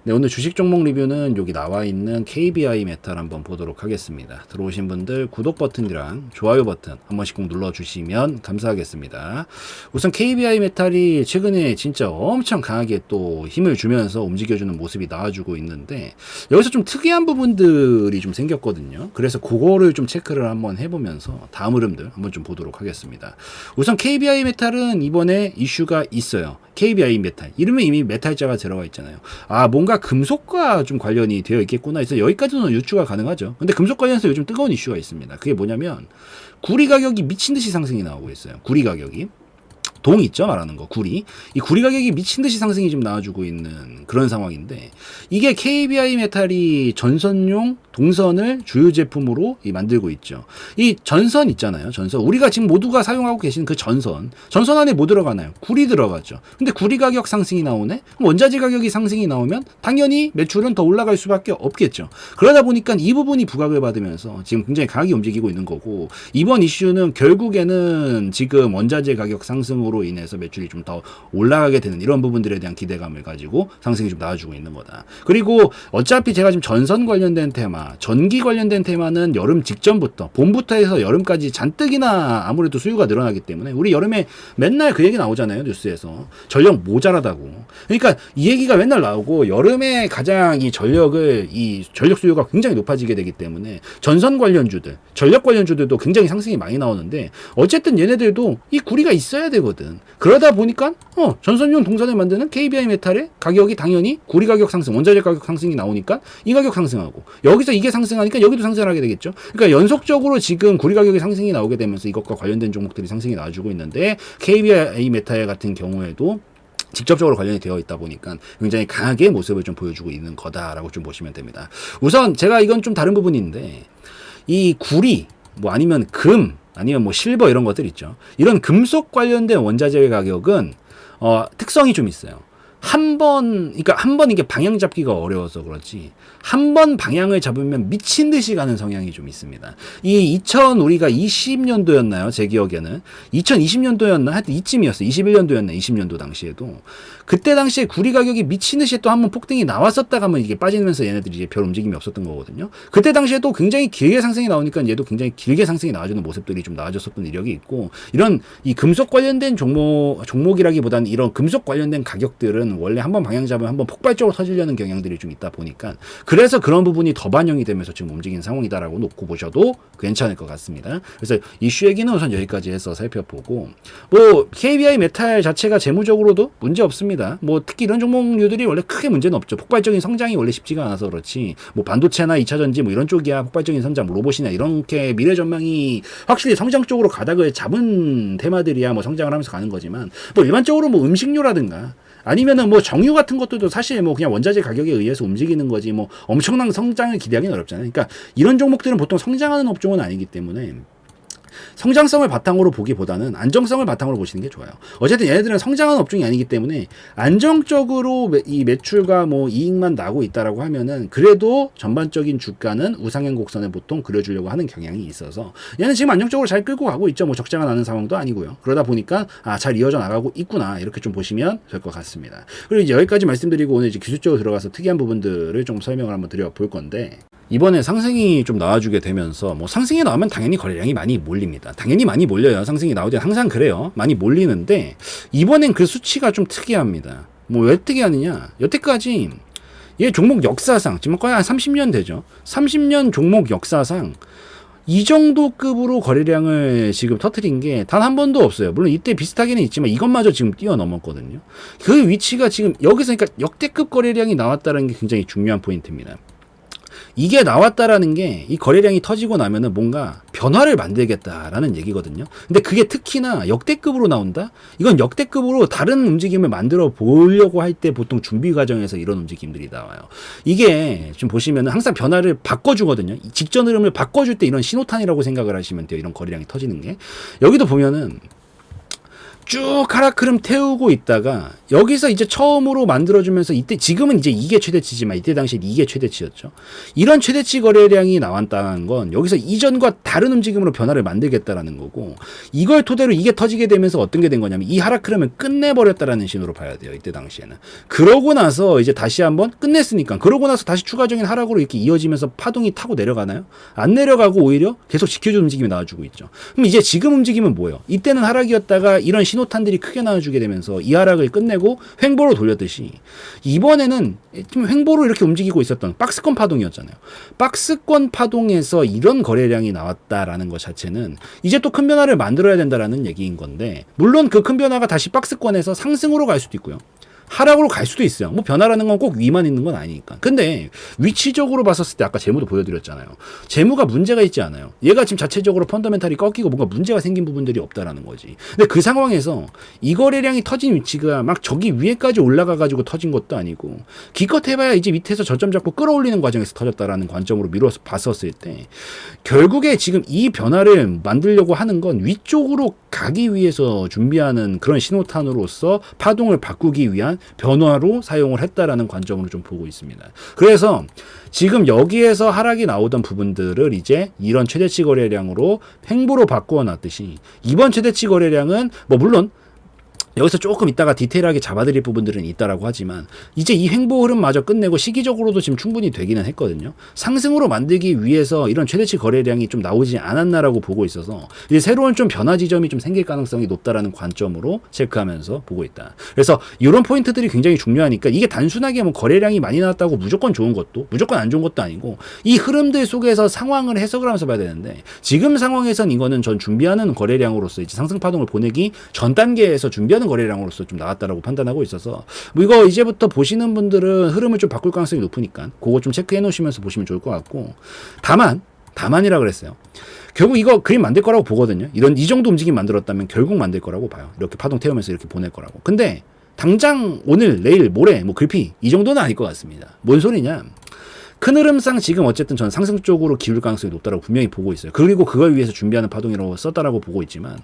네, 오늘 주식 종목 리뷰는 여기 나와 있는 KBI 메탈 한번 보도록 하겠습니다. 들어오신 분들 구독 버튼이랑 좋아요 버튼 한 번씩 꼭 눌러주시면 감사하겠습니다. 우선 KBI 메탈이 최근에 진짜 엄청 강하게 또 힘을 주면서 움직여주는 모습이 나와주고 있는데 여기서 좀 특이한 부분들이 좀 생겼거든요. 그래서 그거를 좀 체크를 한번 해보면서 다음 흐름들 한번 좀 보도록 하겠습니다. 우선 KBI 메탈은 이번에 이슈가 있어요. KBI 메탈. 이름에 이미 메탈자가 들어가 있잖아요. 아, 뭔가 금속과 좀 관련이 되어 있겠구나 해서 여기까지는 유추가 가능하죠. 근데 금속 관련해서 요즘 뜨거운 이슈가 있습니다. 그게 뭐냐면 구리 가격이 미친 듯이 상승이 나오고 있어요. 구리 가격이. 동 있죠, 말하는 거, 구리. 이 구리 가격이 미친 듯이 상승이 좀 나와주고 있는 그런 상황인데, 이게 KBI 메탈이 전선용 동선을 주요 제품으로 만들고 있죠. 이 전선 있잖아요, 전선. 우리가 지금 모두가 사용하고 계신 그 전선. 전선 안에 뭐 들어가나요? 구리 들어가죠. 근데 구리 가격 상승이 나오네? 그럼 원자재 가격이 상승이 나오면 당연히 매출은 더 올라갈 수밖에 없겠죠. 그러다 보니까 이 부분이 부각을 받으면서 지금 굉장히 강하게 움직이고 있는 거고, 이번 이슈는 결국에는 지금 원자재 가격 상승으로 인해서 매출이 좀 더 올라가게 되는 이런 부분들에 대한 기대감을 가지고 상승이 좀 나와주고 있는 거다. 그리고 어차피 제가 지금 전선 관련된 테마, 전기 관련된 테마는 여름 직전부터, 봄부터 해서 여름까지 잔뜩이나 아무래도 수요가 늘어나기 때문에 우리 여름에 맨날 그 얘기 나오잖아요, 뉴스에서. 전력 모자라다고. 그러니까 이 얘기가 맨날 나오고 여름에 가장 이 전력 수요가 굉장히 높아지게 되기 때문에 전선 관련주들, 전력 관련주들도 굉장히 상승이 많이 나오는데 어쨌든 얘네들도 이 구리가 있어야 되거든. 그러다 보니까 전선용 동선을 만드는 KBI 메탈의 가격이 당연히 구리 가격 상승, 원자재 가격 상승이 나오니까 이 가격 상승하고 여기서 이게 상승하니까 여기도 상승을 하게 되겠죠. 그러니까 연속적으로 지금 구리 가격의 상승이 나오게 되면서 이것과 관련된 종목들이 상승이 나와주고 있는데 KBI 메탈 같은 경우에도 직접적으로 관련이 되어 있다 보니까 굉장히 강하게 모습을 좀 보여주고 있는 거다라고 좀 보시면 됩니다. 우선 제가 이건 좀 다른 부분인데 이 구리 뭐 아니면 금 아니면 뭐 실버 이런 것들 있죠. 이런 금속 관련된 원자재 가격은 특성이 좀 있어요. 한 번 이게 방향 잡기가 어려워서 그렇지, 한 번 방향을 잡으면 미친 듯이 가는 성향이 좀 있습니다. 우리가 20년도였나요? 제 기억에는. 2020년도였나? 하여튼 이쯤이었어요. 21년도였나? 20년도 당시에도. 그때 당시에 구리 가격이 미친 듯이 또 한 번 폭등이 나왔었다가 하면 이게 빠지면서 얘네들이 이제 별 움직임이 없었던 거거든요. 그때 당시에도 굉장히 길게 상승이 나오니까 얘도 굉장히 길게 상승이 나와주는 모습들이 좀 나와줬었던 이력이 있고, 이런 이 금속 관련된 종목이라기보다는 이런 금속 관련된 가격들은 원래 한번 방향 잡으면 한번 폭발적으로 터지려는 경향들이 좀 있다 보니까 그래서 그런 부분이 더 반영이 되면서 지금 움직이는 상황이다라고 놓고 보셔도 괜찮을 것 같습니다. 그래서 이슈 얘기는 우선 여기까지 해서 살펴보고, 뭐 KBI 메탈 자체가 재무적으로도 문제 없습니다. 뭐 특히 이런 종목류들이 원래 크게 문제는 없죠. 폭발적인 성장이 원래 쉽지가 않아서 그렇지, 뭐 반도체나 2차 전지 뭐 이런 쪽이야 폭발적인 성장, 뭐 로봇이나 이렇게 미래 전망이 확실히 성장 쪽으로 가닥을 잡은 테마들이야 뭐 성장을 하면서 가는 거지만, 뭐 일반적으로 뭐 음식료라든가 아니면은 뭐 정유 같은 것들도 사실 뭐 그냥 원자재 가격에 의해서 움직이는 거지 뭐 엄청난 성장을 기대하기는 어렵잖아요. 그러니까 이런 종목들은 보통 성장하는 업종은 아니기 때문에 성장성을 바탕으로 보기보다는 안정성을 바탕으로 보시는 게 좋아요. 어쨌든 얘네들은 성장하는 업종이 아니기 때문에 안정적으로 이 매출과 뭐 이익만 나고 있다라고 하면은 그래도 전반적인 주가는 우상향 곡선을 보통 그려주려고 하는 경향이 있어서 얘는 지금 안정적으로 잘 끌고 가고 있죠. 뭐 적자가 나는 상황도 아니고요. 그러다 보니까 잘 이어져 나가고 있구나, 이렇게 좀 보시면 될 것 같습니다. 그리고 이제 여기까지 말씀드리고 오늘 이제 기술적으로 들어가서 특이한 부분들을 좀 설명을 한번 드려볼 건데, 이번에 상승이 좀 나와주게 되면서 뭐 상승이 나오면 당연히 거래량이 많이 몰립니다. 당연히 많이 몰려요. 상승이 나올 때 항상 그래요. 많이 몰리는데 이번엔 그 수치가 좀 특이합니다. 뭐 왜 특이하느냐? 여태까지 얘 종목 역사상 지금 거의 한 30년 되죠. 30년 종목 역사상 이 정도 급으로 거래량을 지금 터트린 게 단 한 번도 없어요. 물론 이때 비슷하게는 있지만 이것마저 지금 뛰어넘었거든요. 그 위치가 지금 여기서 그러니까 역대급 거래량이 나왔다는 게 굉장히 중요한 포인트입니다. 이게 나왔다라는 게 이 거래량이 터지고 나면은 뭔가 변화를 만들겠다라는 얘기거든요. 근데 그게 특히나 역대급으로 나온다? 이건 역대급으로 다른 움직임을 만들어 보려고 할 때 보통 준비 과정에서 이런 움직임들이 나와요. 이게 좀 보시면은 항상 변화를 바꿔주거든요. 직전 흐름을 바꿔줄 때 이런 신호탄이라고 생각을 하시면 돼요. 이런 거래량이 터지는 게. 여기도 보면은 쭉 하락흐름 태우고 있다가 여기서 이제 처음으로 만들어주면서 이때 지금은 이제 이게 최대치지만 이때 당시에 이게 최대치였죠. 이런 최대치 거래량이 나왔다는 건 여기서 이전과 다른 움직임으로 변화를 만들겠다라는 거고 이걸 토대로 이게 터지게 되면서 어떤 게 된 거냐면 이 하락흐름을 끝내버렸다라는 신호로 봐야 돼요. 이때 당시에는. 그러고 나서 이제 다시 한번 끝냈으니까 그러고 나서 다시 추가적인 하락으로 이렇게 이어지면서 파동이 타고 내려가나요? 안 내려가고 오히려 계속 지켜주는 움직임이 나와주고 있죠. 그럼 이제 지금 움직임은 뭐예요? 이때는 하락이었다가 이런 신호탄들이 크게 나와주게 되면서 이 하락을 끝내고 횡보로 돌렸듯이 이번에는 좀 횡보로 이렇게 움직이고 있었던 박스권 파동이었잖아요. 박스권 파동에서 이런 거래량이 나왔다라는 것 자체는 이제 또 큰 변화를 만들어야 된다라는 얘기인 건데 물론 그 큰 변화가 다시 박스권에서 상승으로 갈 수도 있고요. 하락으로 갈 수도 있어요. 뭐 변화라는 건 꼭 위만 있는 건 아니니까. 근데 위치적으로 봤었을 때 아까 재무도 보여드렸잖아요. 재무가 문제가 있지 않아요. 얘가 지금 자체적으로 펀더멘탈이 꺾이고 뭔가 문제가 생긴 부분들이 없다라는 거지. 근데 그 상황에서 이 거래량이 터진 위치가 막 저기 위에까지 올라가가지고 터진 것도 아니고 기껏 해봐야 이제 밑에서 저점 잡고 끌어올리는 과정에서 터졌다라는 관점으로 미뤄서 봤었을 때 결국에 지금 이 변화를 만들려고 하는 건 위쪽으로 가기 위해서 준비하는 그런 신호탄으로서 파동을 바꾸기 위한 변화로 사용을 했다라는 관점으로 좀 보고 있습니다. 그래서 지금 여기에서 하락이 나오던 부분들을 이제 이런 최대치 거래량으로 횡보로 바꾸어 놨듯이 이번 최대치 거래량은 뭐 물론 여기서 조금 이따가 디테일하게 잡아드릴 부분들은 있다라고 하지만 이제 이 횡보 흐름마저 끝내고 시기적으로도 지금 충분히 되기는 했거든요. 상승으로 만들기 위해서 이런 최대치 거래량이 좀 나오지 않았나라고 보고 있어서 이제 새로운 좀 변화 지점이 좀 생길 가능성이 높다라는 관점으로 체크하면서 보고 있다. 그래서 이런 포인트들이 굉장히 중요하니까 이게 단순하게 뭐 거래량이 많이 나왔다고 무조건 좋은 것도 무조건 안 좋은 것도 아니고 이 흐름들 속에서 상황을 해석을 하면서 봐야 되는데 지금 상황에선 이거는 전 준비하는 거래량으로서 이제 상승 파동을 보내기 전 단계에서 준비하는 거래량으로서 좀 나왔다라고 판단하고 있어서 뭐 이거 이제부터 보시는 분들은 흐름을 좀 바꿀 가능성이 높으니까 그거 좀 체크해 놓으시면서 보시면 좋을 것 같고 다만이라 그랬어요. 결국 이거 그림 만들 거라고 보거든요. 이 정도 움직임 만들었다면 결국 만들 거라고 봐요. 이렇게 파동 태우면서 이렇게 보낼 거라고. 근데 당장 오늘 내일 모레 뭐 글피 이 정도는 아닐 것 같습니다. 뭔 소리냐? 큰 흐름상 지금 어쨌든 전 상승 쪽으로 기울 가능성이 높다라고 분명히 보고 있어요. 그리고 그걸 위해서 준비하는 파동이라고 썼다라고 보고 있지만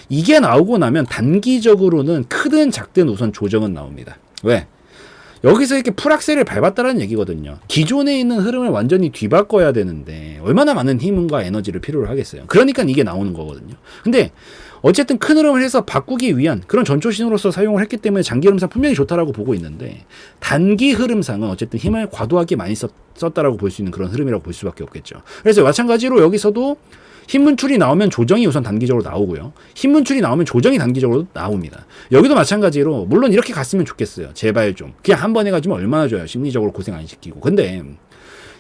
이게 나오고 나면 단기적으로는 크든 작든 우선 조정은 나옵니다. 왜? 여기서 이렇게 풀악셀을 밟았다라는 얘기거든요. 기존에 있는 흐름을 완전히 뒤바꿔야 되는데 얼마나 많은 힘과 에너지를 필요로 하겠어요. 그러니까 이게 나오는 거거든요. 근데 어쨌든 큰 흐름을 해서 바꾸기 위한 그런 전초 신호로서 사용을 했기 때문에 장기 흐름상 분명히 좋다라고 보고 있는데 단기 흐름상은 어쨌든 힘을 과도하게 많이 썼다라고 볼 수 있는 그런 흐름이라고 볼 수밖에 없겠죠. 그래서 마찬가지로 여기서도 힘 분출이 나오면 조정이 우선 단기적으로 나오고요. 힘 분출이 나오면 조정이 단기적으로 나옵니다. 여기도 마찬가지로 물론 이렇게 갔으면 좋겠어요. 제발 좀. 그냥 한 번 해가지고 얼마나 좋아요. 심리적으로 고생 안 시키고. 근데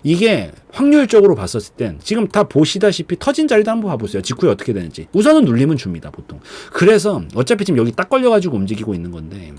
이게 확률적으로 봤었을 땐 지금 다 보시다시피 터진 자리도 한번 봐보세요. 직후에 어떻게 되는지. 우선은 눌림은 줍니다. 보통. 그래서 어차피 지금 여기 딱 걸려가지고 움직이고 있는 건데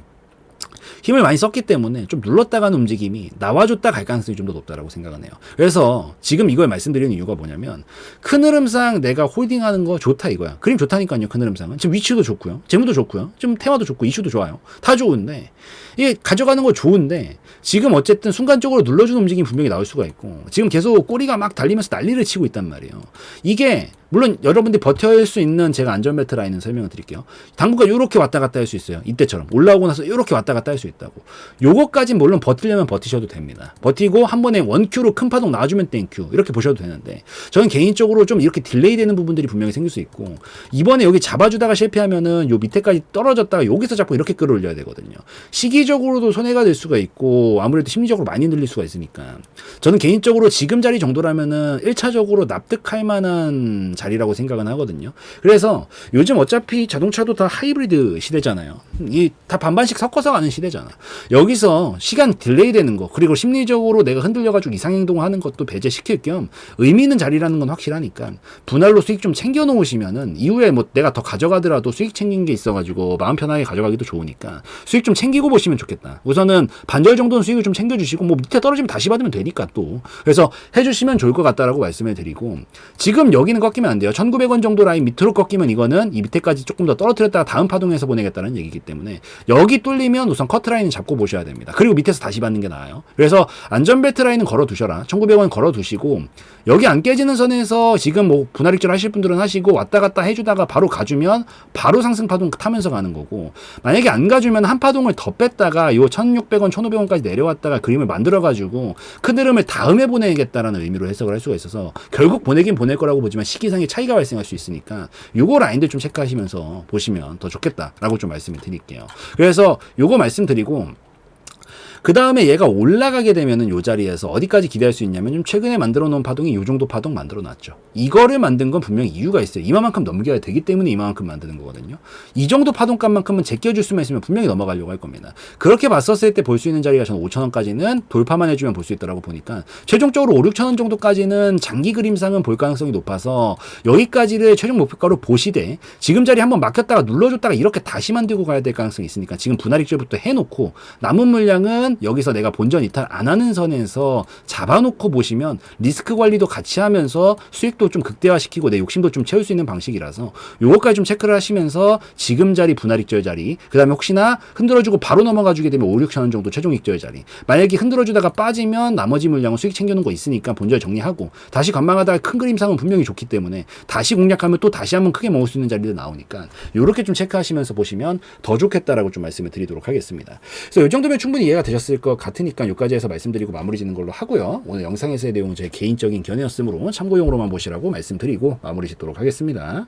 힘을 많이 썼기 때문에 좀 눌렀다가는 움직임이 나와줬다 갈 가능성이 좀 더 높다라고 생각은 해요. 그래서 지금 이걸 말씀드리는 이유가 뭐냐면 큰 흐름상 내가 홀딩하는 거 좋다 이거야. 그림 좋다니까요. 큰 흐름상은. 지금 위치도 좋고요. 재무도 좋고요. 지금 테마도 좋고 이슈도 좋아요. 다 좋은데 이게 가져가는 거 좋은데 지금 어쨌든 순간적으로 눌러주는 움직임이 분명히 나올 수가 있고 지금 계속 꼬리가 막 달리면서 난리를 치고 있단 말이에요. 이게 물론 여러분들이 버텨야 수 있는 제가 안전 벨트 라인은 설명을 드릴게요. 당분간 이렇게 왔다 갔다 할 수 있어요. 이때처럼 올라오고 나서 이렇게 왔다 갔다 할 수 있다고. 요거까진 물론 버티려면 버티셔도 됩니다. 버티고 한 번에 원큐로 큰 파동 나와주면 땡큐 이렇게 보셔도 되는데 저는 개인적으로 좀 이렇게 딜레이 되는 부분들이 분명히 생길 수 있고 이번에 여기 잡아주다가 실패하면은 요 밑에까지 떨어졌다가 여기서 잡고 이렇게 끌어올려야 되거든요. 시기적으로도 손해가 될 수가 있고 아무래도 심리적으로 많이 늘릴 수가 있으니까 저는 개인적으로 지금 자리 정도라면은 1차적으로 납득할 만한 자리라고 생각은 하거든요. 그래서 요즘 어차피 자동차도 다 하이브리드 시대잖아요. 이 다 반반씩 섞어서 가는 시대잖아. 여기서 시간 딜레이 되는 거 그리고 심리적으로 내가 흔들려가지고 이상행동을 하는 것도 배제시킬 겸 의미 있는 자리라는 건 확실하니까 분할로 수익 좀 챙겨 놓으시면은 이후에 뭐 내가 더 가져가더라도 수익 챙긴 게 있어가지고 마음 편하게 가져가기도 좋으니까 수익 좀 챙기고 보시면 좋겠다. 우선은 반절 정도는 수익을 좀 챙겨주시고 뭐 밑에 떨어지면 다시 받으면 되니까 또 그래서 해주시면 좋을 것 같다라고 말씀을 드리고 지금 여기는 꺾이면 꺾이면 안 돼요. 1900원 정도 라인 밑으로 꺾이면 이거는 이 밑에까지 조금 더 떨어뜨렸다가 다음 파동에서 보내겠다는 얘기이기 때문에 여기 뚫리면 우선 커트라인은 잡고 보셔야 됩니다. 그리고 밑에서 다시 받는 게 나아요. 그래서 안전벨트 라인은 걸어 두셔라. 1900원 걸어 두시고 여기 안 깨지는 선에서 지금 뭐 분할익절 하실 분들은 하시고 왔다 갔다 해주다가 바로 가주면 바로 상승 파동 타면서 가는 거고, 만약에 안 가주면 한 파동을 더 뺐다가 요 1600원, 1500원까지 내려왔다가 그림을 만들어가지고 큰 흐름을 다음에 보내겠다라는 의미로 해석을 할 수가 있어서 결국 보내긴 보낼 거라고 보지만 시기상의 차이가 발생할 수 있으니까 요거 라인들 좀 체크하시면서 보시면 더 좋겠다라고 좀 말씀을 드릴게요. 그래서 요거 말씀드리고, 그 다음에 얘가 올라가게 되면은 요 자리에서 어디까지 기대할 수 있냐면 좀 최근에 만들어 놓은 파동이 요 정도 파동 만들어 놨죠. 이거를 만든 건 분명히 이유가 있어요. 이만큼 넘겨야 되기 때문에 이만큼 만드는 거거든요. 이 정도 파동값만큼은 제껴줄 수만 있으면 분명히 넘어가려고 할 겁니다. 그렇게 봤었을 때 볼 수 있는 자리가 저는 5,000원까지는 돌파만 해주면 볼 수 있다라고 보니까 최종적으로 5, 6,000원 정도까지는 장기 그림상은 볼 가능성이 높아서 여기까지를 최종 목표가로 보시되 지금 자리 한번 막혔다가 눌러줬다가 이렇게 다시 만들고 가야 될 가능성이 있으니까 지금 분할익절부터 해놓고 남은 물량은 여기서 내가 본전 이탈 안 하는 선에서 잡아놓고 보시면 리스크 관리도 같이 하면서 수익도 좀 극대화시키고 내 욕심도 좀 채울 수 있는 방식이라서 요거까지 좀 체크를 하시면서 지금 자리 분할익절 자리, 그 다음에 혹시나 흔들어주고 바로 넘어가 주게 되면 5, 6천 원 정도 최종 익절 자리, 만약에 흔들어주다가 빠지면 나머지 물량은 수익 챙겨놓은 거 있으니까 본절 정리하고 다시 관망하다가 큰 그림상은 분명히 좋기 때문에 다시 공략하면 또 다시 한번 크게 먹을 수 있는 자리도 나오니까 요렇게 좀 체크하시면서 보시면 더 좋겠다라고 좀 말씀을 드리도록 하겠습니다. 그래서 이 정도면 충분히 이해가 되셨을 것 같으니까 여기까지 해서 말씀드리고 마무리 짓는 걸로 하고요. 오늘 영상에서의 내용은 제 개인적인 견해였으므로 참고용으로만 보시라고 말씀드리고 마무리 짓도록 하겠습니다.